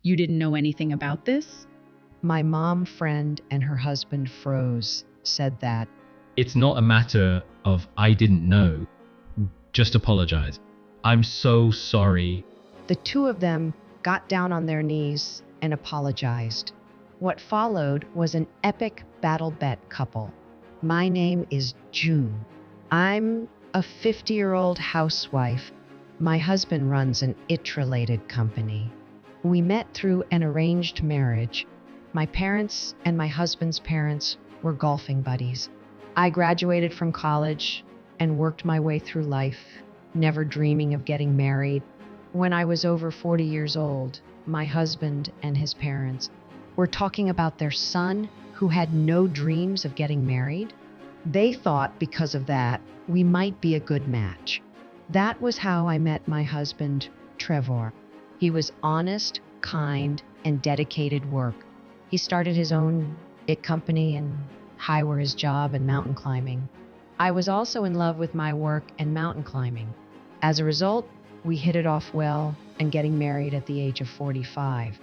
You didn't know anything about this? My mom friend and her husband froze, said that. It's not a matter of I didn't know. Just apologize. I'm so sorry. The two of them got down on their knees and apologized. What followed was an epic battle bet couple. My name is June. I'm a 50-year-old housewife. My husband runs an it-related company. We met through an arranged marriage. My parents and my husband's parents were golfing buddies. I graduated from college and worked my way through life, never dreaming of getting married. When I was over 40 years old, my husband and his parents were talking about their son who had no dreams of getting married. They thought because of that, we might be a good match. That was how I met my husband, Trevor. He was honest, kind, and dedicated work. He started his own IT company and high were his job and mountain climbing. I was also in love with my work and mountain climbing. As a result, we hit it off well and getting married at the age of 45.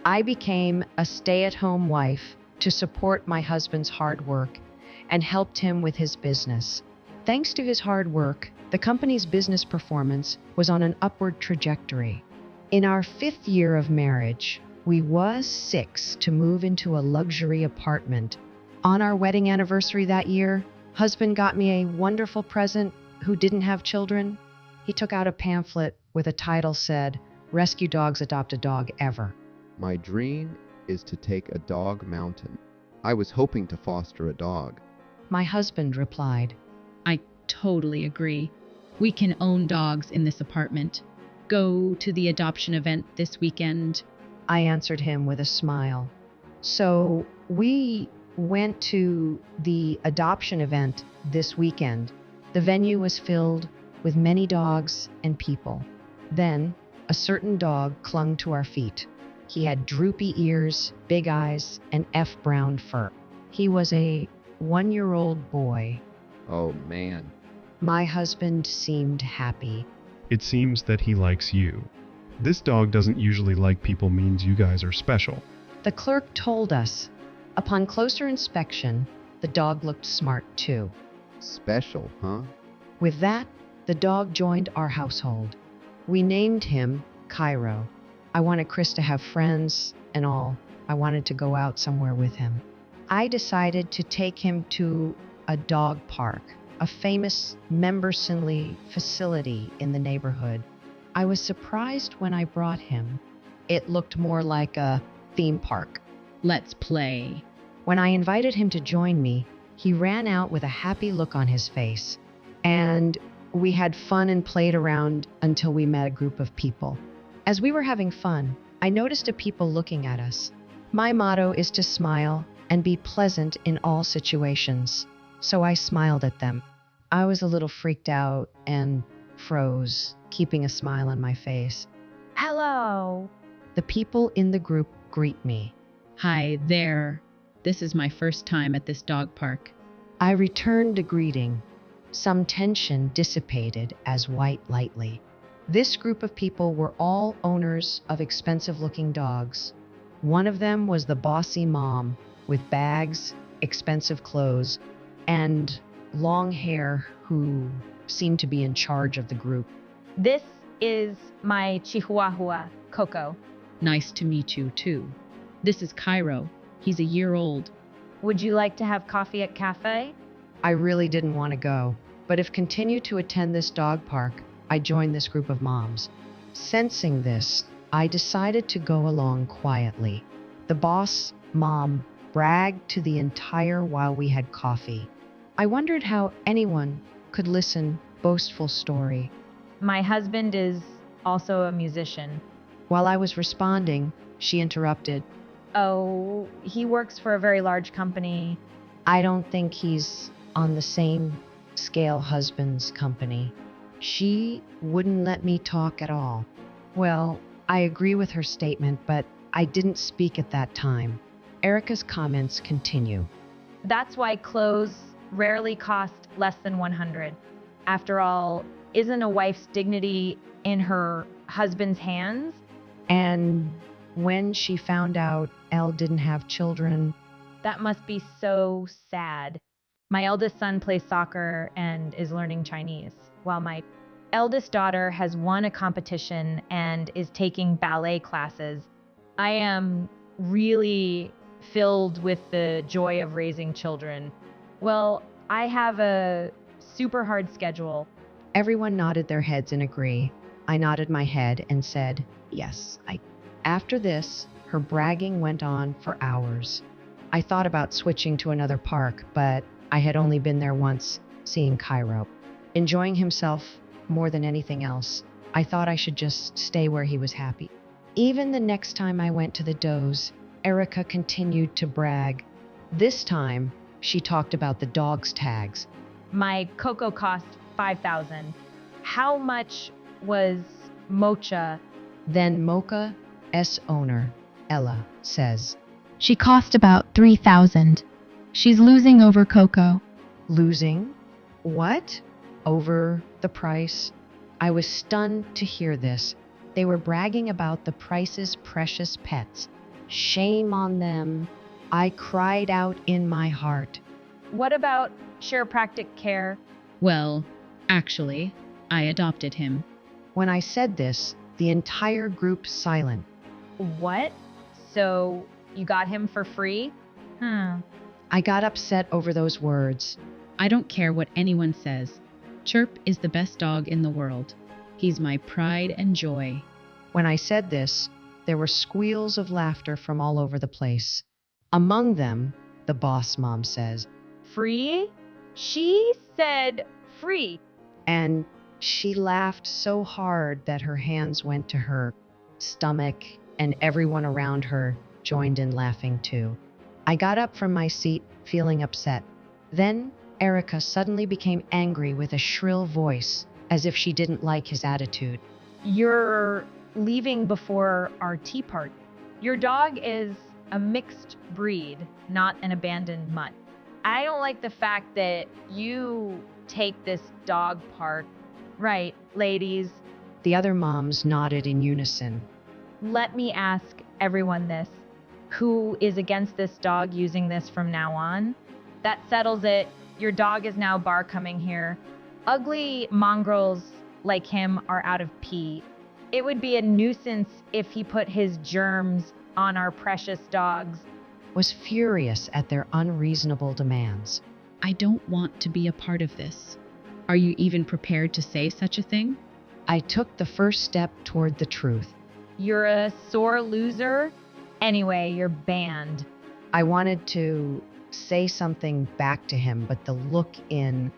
I became a stay-at-home wife to support my husband's hard work and helped him with his business. Thanks to his hard work, the company's business performance was on an upward trajectory. In our 5th year of marriage, we was 6 to move into a luxury apartment. On our wedding anniversary that year, husband got me a wonderful present who didn't have children. He took out a pamphlet with a title said, "Rescue Dogs Adopt a Dog Ever." My dream is to take a dog mountain. I was hoping to foster a dog. My husband replied, I totally agree. We can own dogs in this apartment. Go to the adoption event this weekend. I answered him with a smile. So we went to the adoption event this weekend. The venue was filled with many dogs and people. Then a certain dog clung to our feet. He had droopy ears, big eyes, and brown fur. He was a 1-year-old boy. Oh man. My husband seemed happy. It seems that he likes you. This dog doesn't usually like people means you guys are special. The clerk told us. Upon closer inspection, the dog looked smart too. Special, huh? With that, the dog joined our household. We named him Cairo. I wanted Chris to have friends and all. I wanted to go out somewhere with him. I decided to take him to a dog park, a famous member-friendly facility in the neighborhood. I was surprised when I brought him. It looked more like a theme park. Let's play. When I invited him to join me, he ran out with a happy look on his face. And we had fun and played around until we met a group of people. As we were having fun, I noticed a people looking at us. My motto is to smile and be pleasant in all situations. So I smiled at them. I was a little freaked out and froze, keeping a smile on my face. Hello. The people in the group greet me. Hi there. This is my first time at this dog park. I returned a greeting. Some tension dissipated as white lightly. This group of people were all owners of expensive-looking dogs. One of them was the bossy mom with bags, expensive clothes, and long hair who seemed to be in charge of the group. This is my Chihuahua, Coco. Nice to meet you, too. This is Cairo. He's a year old. Would you like to have coffee at cafe? I really didn't want to go, but if continued to attend this dog park, I joined this group of moms. Sensing this, I decided to go along quietly. The boss mom bragged to the entire while we had coffee. I wondered how anyone could listen boastful story. My husband is also a musician. While I was responding, she interrupted. Oh, he works for a very large company. I don't think he's on the same scale husband's company. She wouldn't let me talk at all. Well, I agree with her statement, but I didn't speak at that time. Erica's comments continue. That's why clothes rarely cost less than 100. After all, isn't a wife's dignity in her husband's hands? And When she found out Elle didn't have children, That must be so sad. My eldest son plays soccer and is learning Chinese, while my eldest daughter has won a competition and is taking ballet classes. I am really filled with the joy of raising children. Well, I have a super hard schedule. everyone nodded their heads in agree. I nodded my head and said, yes, I. After this, her bragging went on for hours. I thought about switching to another park, but I had only been there once, seeing Cairo. Enjoying himself more than anything else, I thought I should just stay where he was happy. Even the next time I went to the does, Erica continued to brag. This time, she talked about the dog's tags. My cocoa cost 5,000. How much was Mocha? Then Mocha's owner, Ella, says, She cost about 3,000. She's losing over Coco. losing? What? Over the price? I was stunned to hear this. They were bragging about the price's precious pets. Shame on them. I cried out in my heart. What about chiropractic care? Well, actually, I adopted him. When I said this, the entire group silent. What? So you got him for free? I got upset over those words. I don't care what anyone says. Chirp is the best dog in the world. He's my pride and joy. When I said this, there were squeals of laughter from all over the place. Among them, the boss mom says, Free? She said free. and she laughed so hard that her hands went to her stomach, and everyone around her joined in laughing too. I got up from my seat, feeling upset. Then Erica suddenly became angry with a shrill voice, as if she didn't like his attitude. You're leaving before our tea party. Your dog is a mixed breed, not an abandoned mutt. I don't like the fact that you take this dog park. Right, ladies. The other moms nodded in unison. Let me ask everyone this. Who is against this dog using this from now on? That settles it. Your dog is now bar coming here. Ugly mongrels like him are out of pee. It would be a nuisance if he put his germs on our precious dogs. Was furious at their unreasonable demands. I don't want to be a part of this. Are you even prepared to say such a thing? I took the first step toward the truth. You're a sore loser. Anyway, you're banned. I wanted to say something back to him, but the look in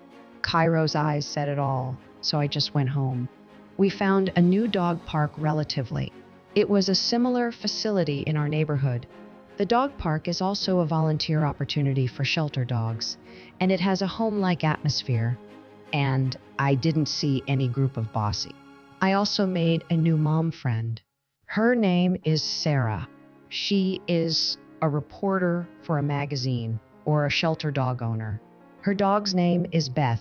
Cairo's eyes said it all, so I just went home. We found a new dog park relatively. It was a similar facility in our neighborhood. The dog park is also a volunteer opportunity for shelter dogs, and it has a home-like atmosphere. And I didn't see any group of bossy. I also made a new mom friend. Her name is Sarah. She is a reporter for a magazine or a shelter dog owner. Her dog's name is Beth.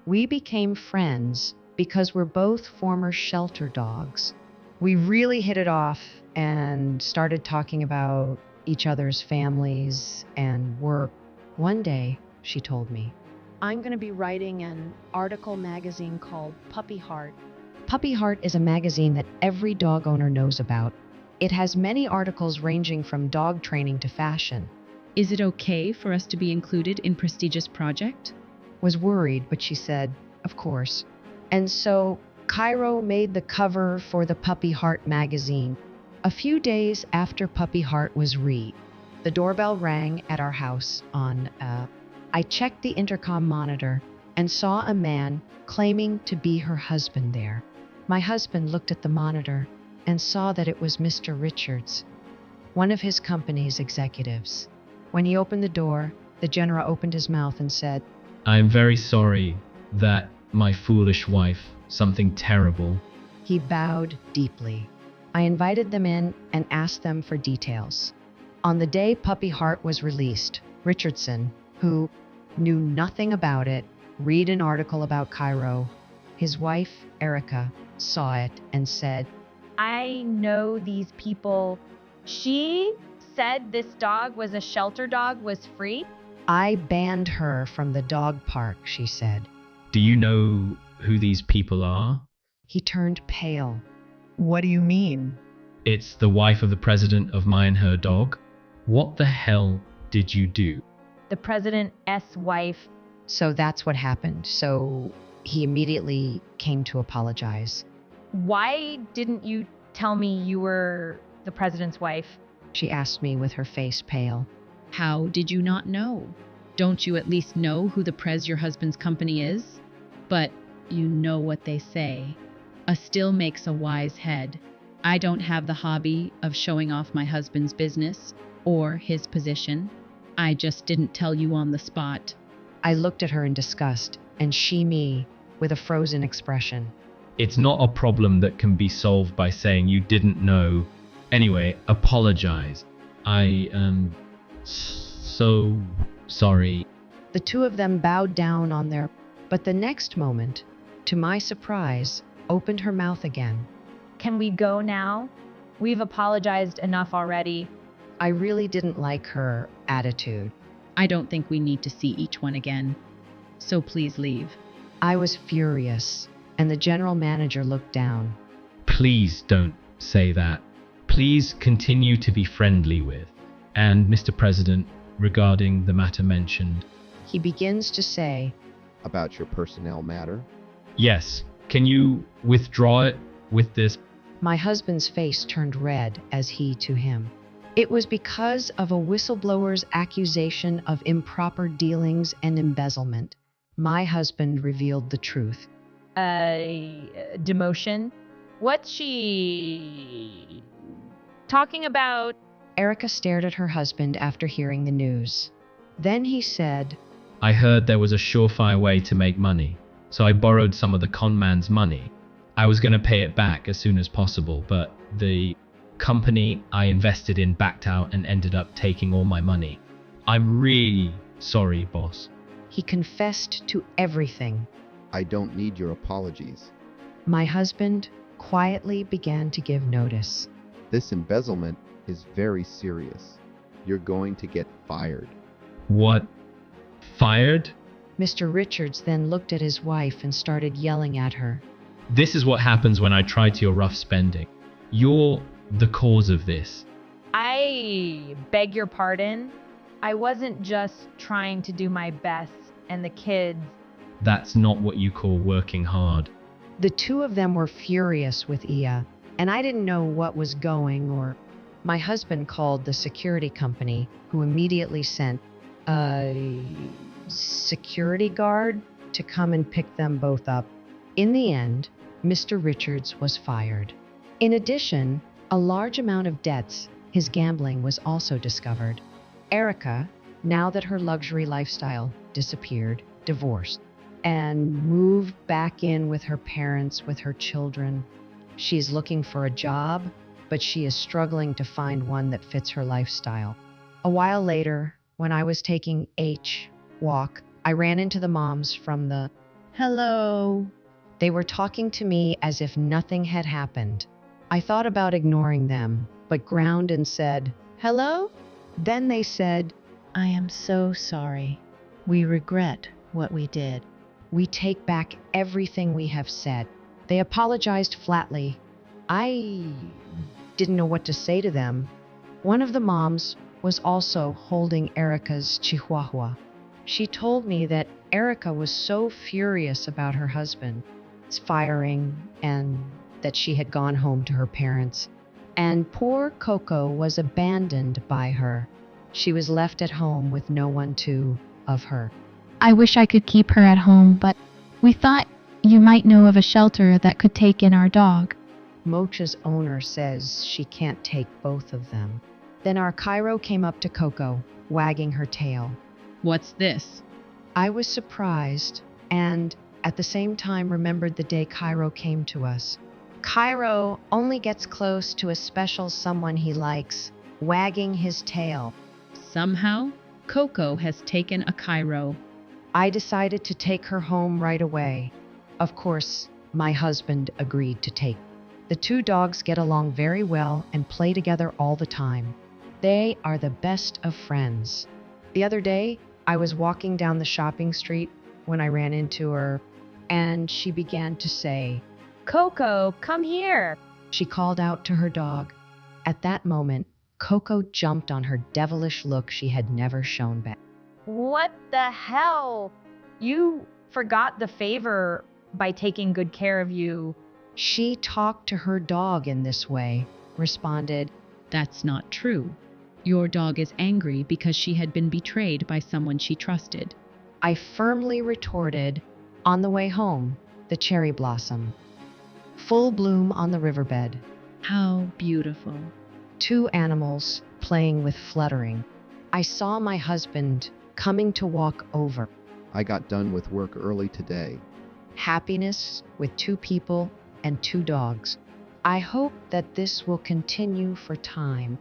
We became friends because we're both former shelter dogs. We really hit it off and started talking about each other's families and work. One day, she told me, I'm going to be writing an article magazine called Puppy Heart. Puppy Heart is a magazine that every dog owner knows about. It has many articles ranging from dog training to fashion. Is it okay for us to be included in prestigious project? Was worried, but she said, of course. And so Cairo made the cover for the Puppy Heart magazine. A few days after Puppy Heart was read, the doorbell rang at our house on I checked the intercom monitor and saw a man claiming to be her husband there. My husband looked at the monitor and saw that it was Mr. Richards, one of his company's executives. When he opened the door, the general opened his mouth and said, I'm very sorry that my foolish wife, something terrible. He bowed deeply. I invited them in and asked them for details. On the day Puppy Heart was released, Richardson, who knew nothing about it, read an article about Cairo. His wife, Erica, saw it and said, I know these people. She said this dog was a shelter dog, was free? I banned her from the dog park, she said. Do you know who these people are? He turned pale. What do you mean? It's the wife of the president of my and her dog. What the hell did you do? The president's wife. So that's what happened. So he immediately came to apologize. Why didn't you tell me you were the president's wife? She asked me with her face pale. How did you not know? Don't you at least know who the Prez your husband's company is? But you know what they say. A still makes a wise head. I don't have the hobby of showing off my husband's business or his position. I just didn't tell you on the spot. I looked at her in disgust, and she me with a frozen expression. It's not a problem that can be solved by saying you didn't know. Anyway, apologize. I am so sorry. The two of them bowed down on their, but the next moment, to my surprise, opened her mouth again. Can we go now? We've apologized enough already. I really didn't like her attitude. I don't think we need to see each one again. So please leave. I was furious, and the general manager looked down. Please don't say that. Please continue to be friendly with. And Mr. President, regarding the matter mentioned. He begins to say, About your personnel matter? Yes, can you withdraw it with this? My husband's face turned red as he to him. It was because of a whistleblower's accusation of improper dealings and embezzlement. My husband revealed the truth. Demotion? What's she talking about? Erica stared at her husband after hearing the news. Then he said, I heard there was a surefire way to make money, so I borrowed some of the con man's money. I was going to pay it back as soon as possible, but the company I invested in backed out and ended up taking all my money. I'm really sorry, boss. He confessed to everything. I don't need your apologies. My husband quietly began to give notice. This embezzlement is very serious. You're going to get fired. What? Fired? Mr. Richards then looked at his wife and started yelling at her. This is what happens when I try to your rough spending. You're the cause of this. I beg your pardon. I wasn't just trying to do my best, and the kids. That's not what you call working hard. The two of them were furious with Ia, and I didn't know what was going or. My husband called the security company, who immediately sent a security guard to come and pick them both up. In the end, Mr. Richards was fired. In addition, a large amount of debts, his gambling, was also discovered. Erica, now that her luxury lifestyle disappeared, divorced, and moved back in with her parents, with her children. She's looking for a job, but she is struggling to find one that fits her lifestyle. A while later, when I was taking H walk, I ran into the moms from the hello. They were talking to me as if nothing had happened. I thought about ignoring them, but ground and said, hello? Then they said, I am so sorry. We regret what we did. we take back everything we have said. They apologized flatly. I didn't know what to say to them. One of the moms was also holding Erica's chihuahua. She told me that Erica was so furious about her husband's firing and that she had gone home to her parents. And poor Coco was abandoned by her. She was left at home with no one to of her. I wish I could keep her at home, but we thought you might know of a shelter that could take in our dog. Mocha's owner says she can't take both of them. Then our Cairo came up to Coco, wagging her tail. What's this? I was surprised and at the same time remembered the day Cairo came to us. Cairo only gets close to a special someone he likes, wagging his tail. Somehow, Coco has taken a Cairo. I decided to take her home right away. Of course, my husband agreed to take The two dogs get along very well and play together all the time. They are the best of friends. The other day, I was walking down the shopping street when I ran into her, and she began to say, Coco, come here. she called out to her dog. At that moment, Coco jumped on her devilish look she had never shown back. What the hell? You forgot the favor by taking good care of you. She talked to her dog in this way, responded, That's not true. Your dog is angry because she had been betrayed by someone she trusted. I firmly retorted. On the way home, the cherry blossom. Full bloom on the riverbed. How beautiful. Two animals playing with fluttering. I saw my husband coming to walk over. I got done with work early today. Happiness with two people and two dogs. I hope that this will continue for time.